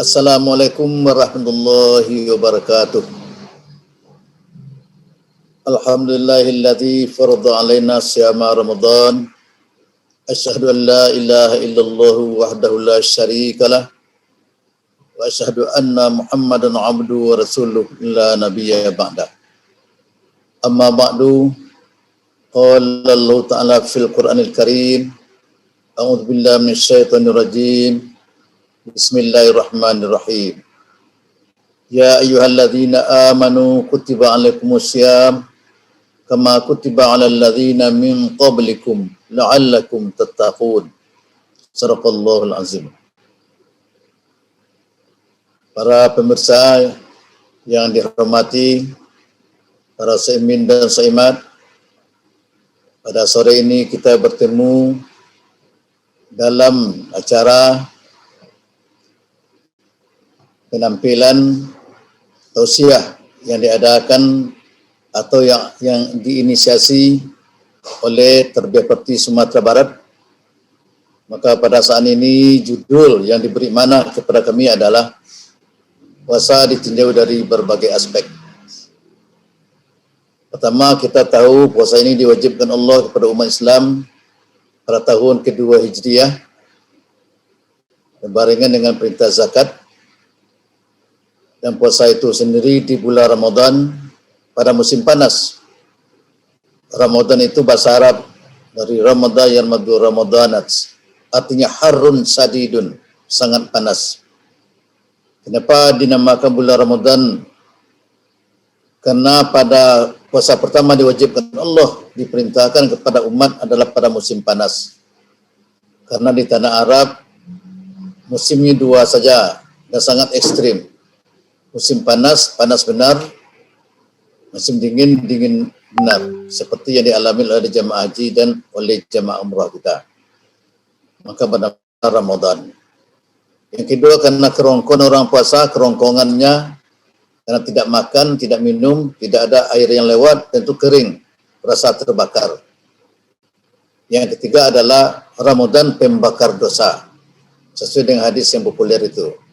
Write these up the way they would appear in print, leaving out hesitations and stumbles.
Assalamualaikum warahmatullahi wabarakatuh. Alhamdulillahilladzi farada alaina siyama Ramadan. Asyhadu an la ilaha illallah wahdahu la syarikalah wa asyhadu anna Muhammadan abduhu wa rasuluh la nabiyya ba'da. Amma ba'du, qala Allah ta'ala fil Qur'anil Karim, a'udzu billahi minasyaitonir rajim. Bismillahirrahmanirrahim. Ya ayyuhalladzina amanu kutiba alaikumusiyam kama kutiba alal ladzina min qablikum la'allakum tattaqun. Shadaqallahul azim. Para pemirsa yang dihormati, para saimin dan saimat, pada sore ini kita bertemu dalam acara penampilan tausiah yang diadakan atau yang diinisiasi oleh Terbiah Parti Sumatera Barat. Maka pada saat ini judul yang diberi mana kepada kami adalah puasa ditinjau dari berbagai aspek. Pertama, kita tahu puasa ini diwajibkan Allah kepada umat Islam pada tahun kedua Hijriah berbarengan dengan perintah zakat. Dan puasa itu sendiri di bulan Ramadan pada musim panas. Ramadan itu bahasa Arab dari Ramadan yarmadu Ramadanat, artinya harun sadidun, sangat panas. Kenapa dinamakan bulan Ramadan? Karena pada puasa pertama diwajibkan Allah, diperintahkan kepada umat adalah pada musim panas. Karena di tanah Arab musimnya dua saja dan sangat ekstrim. Musim panas, panas benar. Musim dingin, dingin benar. Seperti yang dialami oleh jamaah haji dan oleh jamaah umrah kita. Maka pada Ramadan. Yang kedua, karena kerongkongan orang puasa, kerongkongannya karena tidak makan, tidak minum, tidak ada air yang lewat, tentu kering, rasa terbakar. Yang ketiga adalah Ramadan pembakar dosa. Sesuai dengan hadis yang populer itu.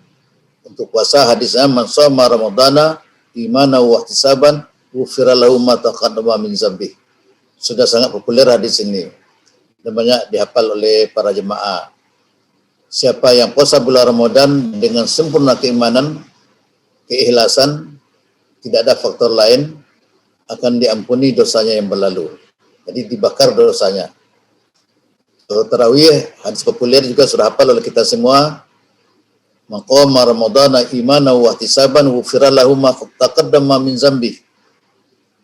Untuk puasa hadisnya man shoma ramadhana imanan wa ihtisaban ghufira lahu ma taqaddama min dzambi. Sudah sangat populer hadis ini dan banyak dihafal oleh para jemaah. Siapa yang puasa bulan Ramadan dengan sempurna keimanan, keikhlasan, tidak ada faktor lain, akan diampuni dosanya yang berlalu. Jadi dibakar dosanya. So, tarawih hadis populer juga sudah hafal oleh kita semua. Maqama ramadhana imanan wa ihtisaban ghufira lahu ma taqaddama min dzambi.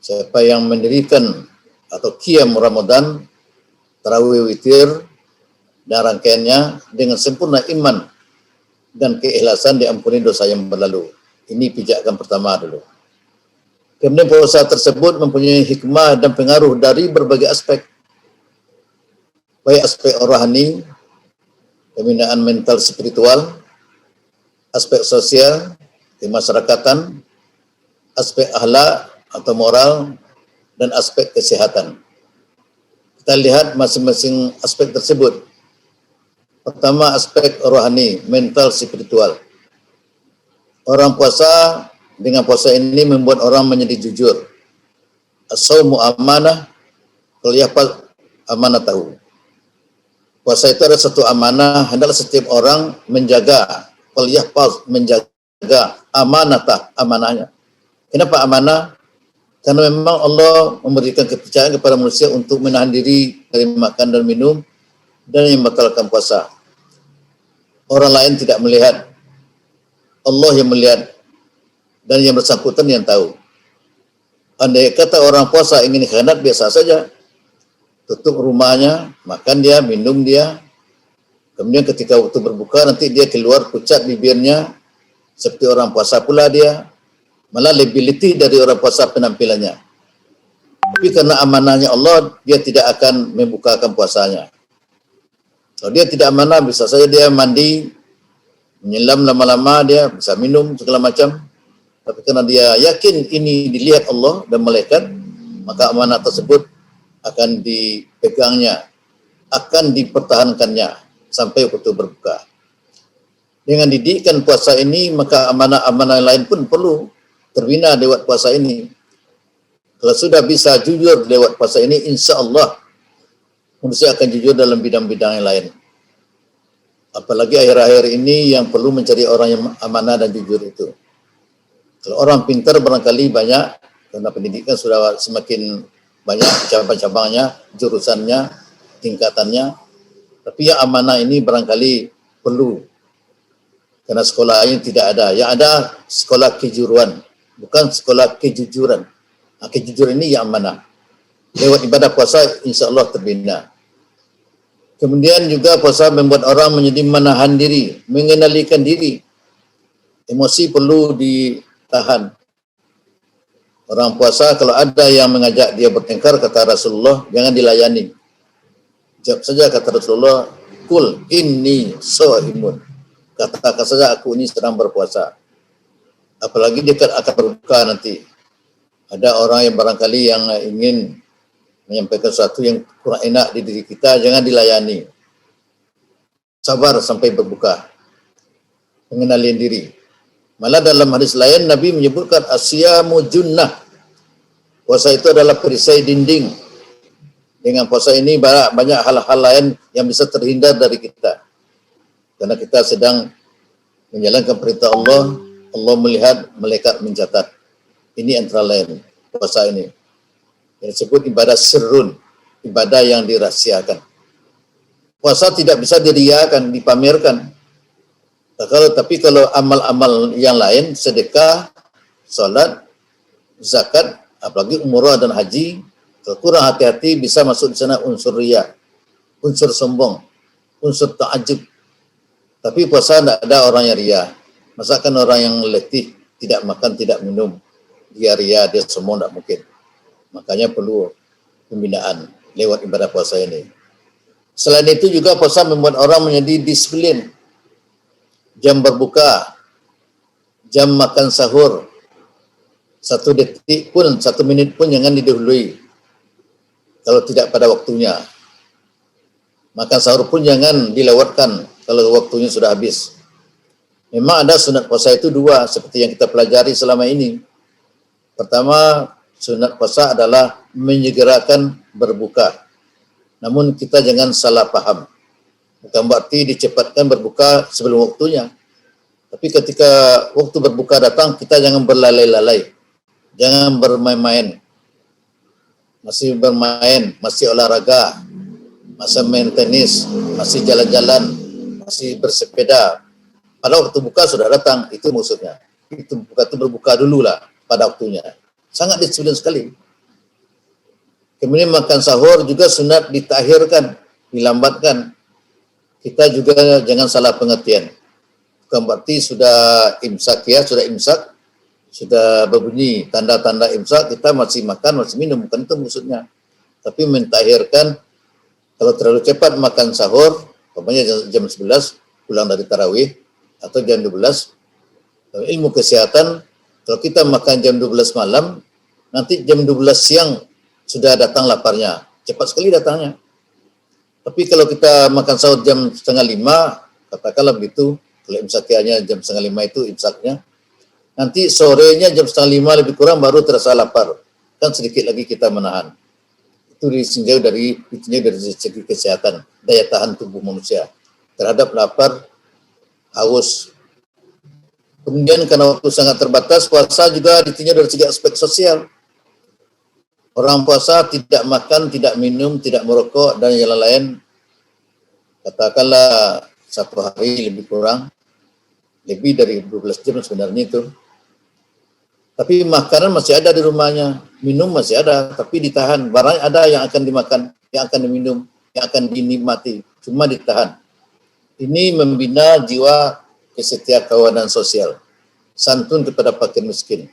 Siapa yang mendirikan atau qiyam Ramadan, tarawih witir dan rangkaiannya dengan sempurna iman dan keikhlasan, diampuni dosa yang berlalu. Ini pijakan pertama dulu. Kemudian puasa tersebut mempunyai hikmah dan pengaruh dari berbagai aspek. Baik aspek rohani, pembinaan mental spiritual, aspek sosial, kemasyarakatan, aspek akhlak atau moral, dan aspek kesehatan. Kita lihat masing-masing aspek tersebut. Pertama, aspek rohani, mental spiritual. Orang puasa, dengan puasa ini membuat orang menjadi jujur. As-shaumu amanah, wal yahfaz amanatahu. Puasa itu adalah satu amanah, hendaklah setiap orang menjaga, menjaga amanahnya. Kenapa amanah? Karena memang Allah memberikan kepercayaan kepada manusia untuk menahan diri dari makan dan minum dan yang membatalkan puasa. Orang lain tidak melihat, Allah yang melihat dan yang bersangkutan yang tahu. Andai kata orang puasa ingin khianat, biasa saja, tutup rumahnya, makan dia, minum dia. Kemudian ketika waktu berbuka nanti dia keluar pucat bibirnya seperti orang puasa pula dia. Malah lebih letih dari orang puasa penampilannya. Tapi karena amanahnya Allah, dia tidak akan membukakan puasanya. Kalau dia tidak amanah, bisa saja dia mandi, menyelam lama-lama, dia bisa minum segala macam. Tapi karena dia yakin ini dilihat Allah dan malaikat, maka amanah tersebut akan dipegangnya, akan dipertahankannya sampai waktu berbuka. Dengan didikan puasa ini, maka amanah-amanah lain pun perlu terbina lewat puasa ini. Kalau sudah bisa jujur lewat puasa ini, insya Allah manusia akan jujur dalam bidang-bidang yang lain. Apalagi akhir-akhir ini yang perlu mencari orang yang amanah dan jujur itu. Kalau orang pintar barangkali banyak, karena pendidikan sudah semakin banyak cabang-cabangnya, jurusannya, tingkatannya. Tapi yang amanah ini barangkali perlu. Karena sekolah ini tidak ada. Yang ada sekolah kejuruan, bukan sekolah kejujuran. Kejujuran ini yang amanah. Lewat ibadah puasa, insya Allah terbina. Kemudian juga puasa membuat orang menjadi menahan diri, mengendalikan diri. Emosi perlu ditahan. Orang puasa kalau ada yang mengajak dia bertengkar, kata Rasulullah, jangan dilayani. Jawab saja, kata Rasulullah, kul inni sha'imun. Katakan saja, aku ini sedang berpuasa. Apalagi dia akan berbuka nanti. Ada orang yang barangkali yang ingin menyampaikan sesuatu yang kurang enak di diri kita, jangan dilayani. Sabar sampai berbuka. Mengenali diri. Malah dalam hadis lain, Nabi menyebutkan asyamu junnah. Puasa itu adalah perisai dinding. Dengan puasa ini banyak hal-hal lain yang bisa terhindar dari kita. Karena kita sedang menjalankan perintah Allah, Allah melihat, malaikat mencatat. Ini antara lain puasa ini. Yang disebut ibadah sirrun, ibadah yang dirahasiakan. Puasa tidak bisa diriakan, dipamerkan. Tapi kalau amal-amal yang lain, sedekah, salat, zakat, apalagi umrah dan haji, kalau kurang hati-hati bisa masuk di sana unsur riya, unsur sombong, unsur ta'ajub. Tapi puasa tidak ada orang yang ria. Masakan orang yang letih, tidak makan, tidak minum. Dia ria, dia sombong, tidak mungkin. Makanya perlu pembinaan lewat ibadah puasa ini. Selain itu juga puasa membuat orang menjadi disiplin. Jam berbuka, jam makan sahur, 1 detik pun, 1 menit pun jangan didahului. Kalau tidak pada waktunya. Makan sahur pun jangan dilewatkan kalau waktunya sudah habis. Memang ada sunat puasa itu 2, seperti yang kita pelajari selama ini. Pertama, sunat puasa adalah menyegerakan berbuka. Namun kita jangan salah paham. Bukan berarti dicepatkan berbuka sebelum waktunya. Tapi ketika waktu berbuka datang, kita jangan berlalai-lalai. Jangan bermain-main. Masih bermain, masih olahraga, masih main tenis, masih jalan-jalan, masih bersepeda. Pada waktu buka sudah datang, itu maksudnya. Itu berbuka dulu lah pada waktunya. Sangat disiplin sekali. Kemudian makan sahur juga sunat ditakhirkan, dilambatkan. Kita juga jangan salah pengertian. Bukan berarti sudah imsak ya, sudah berbunyi tanda-tanda imsak, kita masih makan, masih minum. Bukan itu maksudnya. Tapi mentakhirkan, kalau terlalu cepat makan sahur, umpamanya jam 11, pulang dari tarawih, atau jam 12, ilmu kesehatan, kalau kita makan jam 12 malam, nanti jam 12 siang sudah datang laparnya. Cepat sekali datangnya. Tapi kalau kita makan sahur jam 4:30, katakanlah begitu, kalau imsakianya jam 4:30 itu imsaknya, nanti sorenya jam 4:30 lebih kurang baru terasa lapar. Kan sedikit lagi kita menahan. Itu ditinjau dari segi kesehatan, daya tahan tubuh manusia terhadap lapar, haus. Kemudian karena waktu sangat terbatas, puasa juga ditinjau dari segi aspek sosial. Orang puasa tidak makan, tidak minum, tidak merokok, dan yang lain-lain. Katakanlah 1 hari lebih kurang, lebih dari 12 jam sebenarnya itu. Tapi makanan masih ada di rumahnya, minum masih ada, tapi ditahan. Barang ada yang akan dimakan, yang akan diminum, yang akan dinikmati, cuma ditahan. Ini membina jiwa kesetiakawanan sosial. Santun kepada fakir miskin.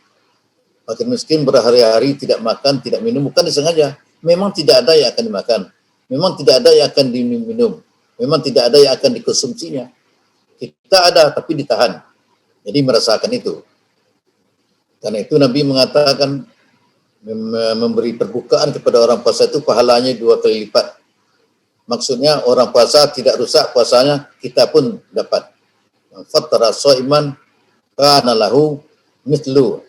Fakir miskin berhari-hari tidak makan, tidak minum, bukan disengaja. Memang tidak ada yang akan dimakan. Memang tidak ada yang akan diminum. Memang tidak ada yang akan dikonsumsinya. Kita ada, tapi ditahan. Jadi merasakan itu. Karena itu Nabi mengatakan memberi perbukaan kepada orang puasa itu pahalanya 2 kali lipat. Maksudnya orang puasa tidak rusak puasanya, kita pun dapat. fattara sha'iman kana lahu mithlu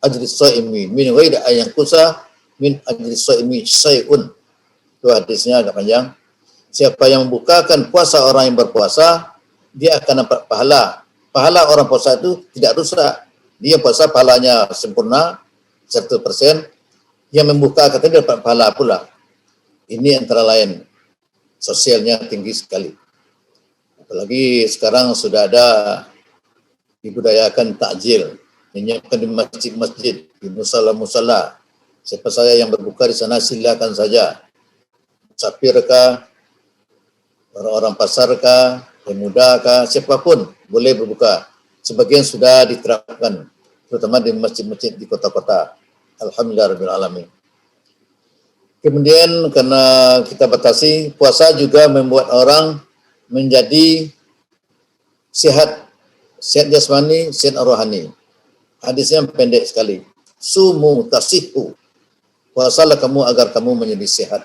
ajri shaimi min ghairi ayyan kusa min ajri shaimi syai'un. Itu hadisnya agak panjang. Siapa yang membukakan puasa orang yang berpuasa, dia akan dapat pahala. Pahala orang puasa itu tidak rusak. Dia puasa pahalanya sempurna 100%. Yang membuka katanya dapat pahala pula. Ini antara lain sosialnya tinggi sekali. Apalagi sekarang sudah ada dibudayakan takjil, menyiapkan di masjid-masjid, di musala-musala. Siapa saya yang berbuka di sana silakan saja. Musafir kah, orang-orang pasar kah, pemuda kah, siapapun boleh berbuka. Sebagian sudah diterapkan, terutama di masjid-masjid di kota-kota. Alhamdulillahirrahmanirrahim. Kemudian karena kita batasi, puasa juga membuat orang menjadi sehat. Sehat jasmani, sehat rohani. Hadisnya pendek sekali. Sumu tasihu. Puasalah kamu agar kamu menjadi sehat.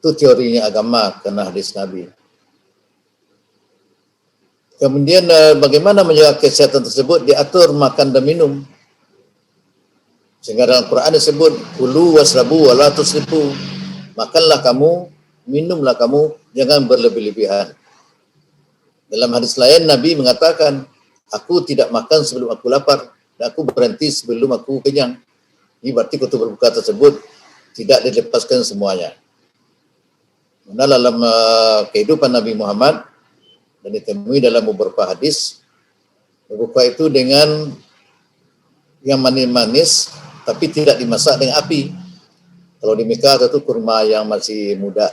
Itu teorinya agama karena hadis Nabi. Kemudian bagaimana menjaga kesehatan tersebut? Diatur makan dan minum. Sehingga dalam Quran disebut kulu wasrabu wala tusrifu. Makanlah kamu, minumlah kamu, jangan berlebih-lebihan. Dalam hadis lain Nabi mengatakan, aku tidak makan sebelum aku lapar dan aku berhenti sebelum aku kenyang. Ini berarti waktu berbuka tersebut tidak dilepaskan semuanya. Karena dalam kehidupan Nabi Muhammad dan ditemui dalam beberapa hadis, berbuka itu dengan yang manis-manis tapi tidak dimasak dengan api. Kalau di Mekah itu kurma yang masih muda.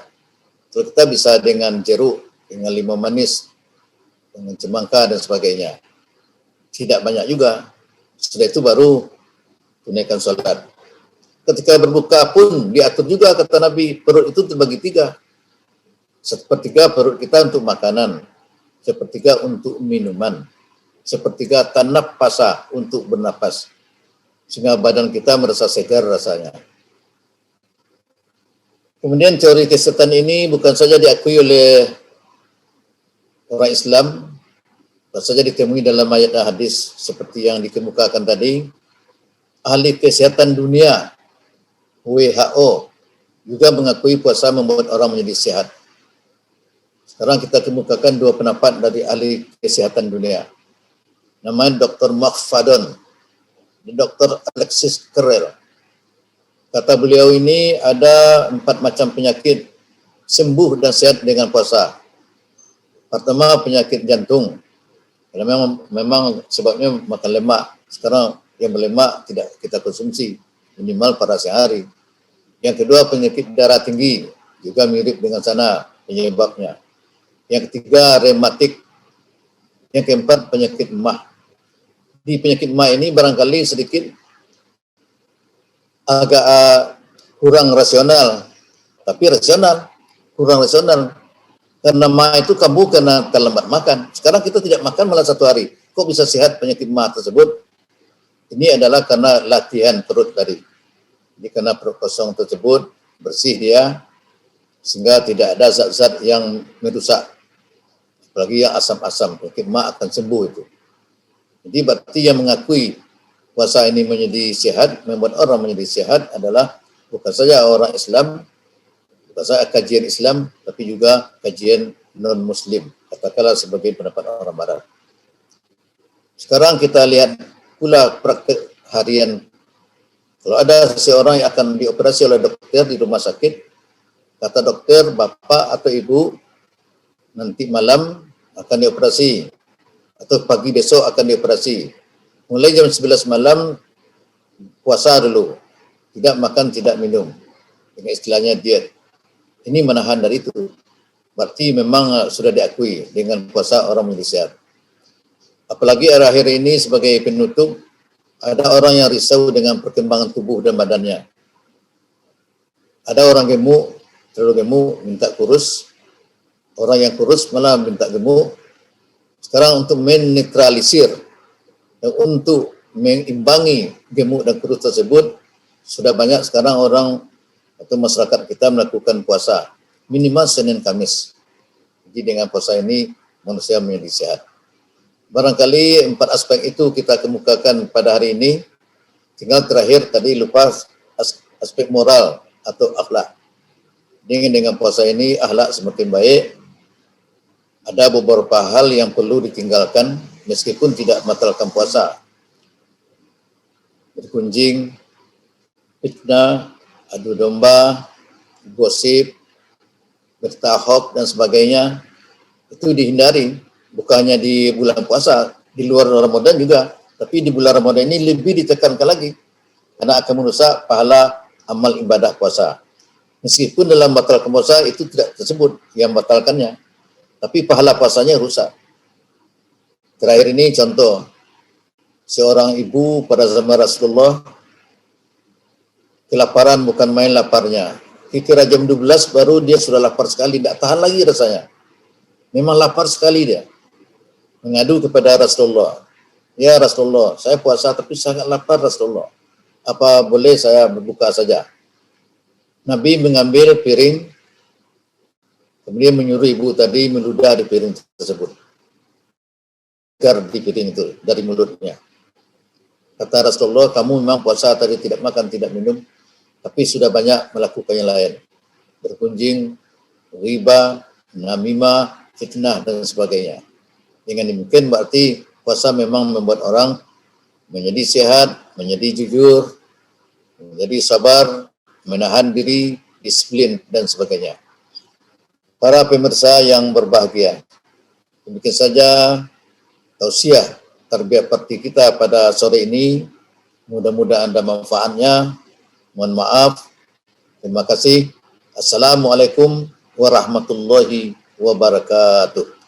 Kalau kita bisa dengan jeruk, dengan limau manis, dengan cemangka dan sebagainya. Tidak banyak juga. Setelah itu baru tunaikan salat. Ketika berbuka pun diatur juga kata Nabi, perut itu terbagi 3. Sepertiga perut kita untuk makanan, sepertiga untuk minuman, sepertiga tanap pasa untuk bernapas. Sehingga badan kita merasa segar rasanya. Kemudian teori kesehatan ini bukan saja diakui oleh orang Islam, bukan saja ditemui dalam ayat dan hadis seperti yang dikemukakan tadi. Ahli kesehatan dunia, WHO, juga mengakui puasa membuat orang menjadi sehat. Sekarang kita kemukakan 2 pendapat dari ahli kesehatan dunia. Namanya Dr. Mark Fadon, Dr. Alexis Carrel. Kata beliau ini ada 4 macam penyakit sembuh dan sehat dengan puasa. Pertama penyakit jantung. Karena memang sebabnya makan lemak. Sekarang yang berlemak tidak kita konsumsi minimal pada sehari. Yang kedua penyakit darah tinggi, juga mirip dengan sana penyebabnya. Yang ketiga rematik. Yang keempat penyakit emah. Di penyakit emah ini barangkali sedikit agak kurang rasional, tapi rasional, kurang rasional. Karena emah itu kambuh karena terlambat makan. Sekarang kita tidak makan malah 1 hari. Kok bisa sehat penyakit emah tersebut? Ini adalah karena latihan perut tadi. Jadi karena perut kosong tersebut bersih dia, sehingga tidak ada zat-zat yang merusak. Apalagi yang asam-asam, penyakit emah akan sembuh itu. Jadi berarti yang mengakui puasa ini menjadi sehat, membuat orang menjadi sehat adalah bukan saja orang Islam, bukan saja kajian Islam, tapi juga kajian non-Muslim, katakanlah sebagai pendapat orang Barat. Sekarang kita lihat pula praktek harian. Kalau ada seseorang yang akan dioperasi oleh dokter di rumah sakit, kata dokter, bapak atau ibu nanti malam akan dioperasi, atau pagi besok akan dioperasi. Mulai jam 11 malam puasa dulu. Tidak makan, tidak minum. Dengan istilahnya diet. Ini menahan dari itu. Berarti memang sudah diakui dengan puasa orang menjadi sehat. Apalagi akhir ini sebagai penutup, ada orang yang risau dengan perkembangan tubuh dan badannya. Ada orang gemuk, terlalu gemuk, minta kurus. Orang yang kurus malah minta gemuk. Sekarang untuk menetralisir dan untuk mengimbangi gemuk dan kurus tersebut, sudah banyak sekarang orang atau masyarakat kita melakukan puasa minimal Senin Kamis. Jadi dengan puasa ini manusia menjadi sehat. Barangkali 4 aspek itu kita kemukakan pada hari ini. Tinggal terakhir tadi lupa aspek moral atau akhlak. Dengan puasa ini akhlak semakin baik. Ada beberapa hal yang perlu ditinggalkan meskipun tidak membatalkan puasa. Berkunjing, fitnah, adu domba, gosip, bertahok dan sebagainya itu dihindari. Bukannya di bulan puasa, di luar Ramadan juga, tapi di bulan Ramadan ini lebih ditekankan lagi karena akan merusak pahala amal ibadah puasa. Meskipun dalam batalkan puasa itu tidak tersebut yang batalkannya, tapi pahala puasanya rusak. Terakhir ini contoh, seorang ibu pada zaman Rasulullah kelaparan, bukan main laparnya. Kira jam 12 baru dia sudah lapar sekali, tidak tahan lagi rasanya. Memang lapar sekali dia. Mengadu kepada Rasulullah. Ya Rasulullah, saya puasa tapi sangat lapar Rasulullah. Apa boleh saya berbuka saja? Nabi mengambil piring, kemudian menyuruh ibu tadi meludah di piring tersebut. Agar di piring itu, dari mulutnya. Kata Rasulullah, kamu memang puasa tadi tidak makan, tidak minum, tapi sudah banyak melakukan yang lain. Berkunjing, riba, namimah, fitnah, dan sebagainya. Dengan demikian berarti puasa memang membuat orang menjadi sehat, menjadi jujur, menjadi sabar, menahan diri, disiplin, dan sebagainya. Para pemirsa yang berbahagia, demikian saja tausiah tarbiyah parti kita pada sore ini. Mudah-mudahan ada manfaatnya. Mohon maaf. Terima kasih. Assalamualaikum warahmatullahi wabarakatuh.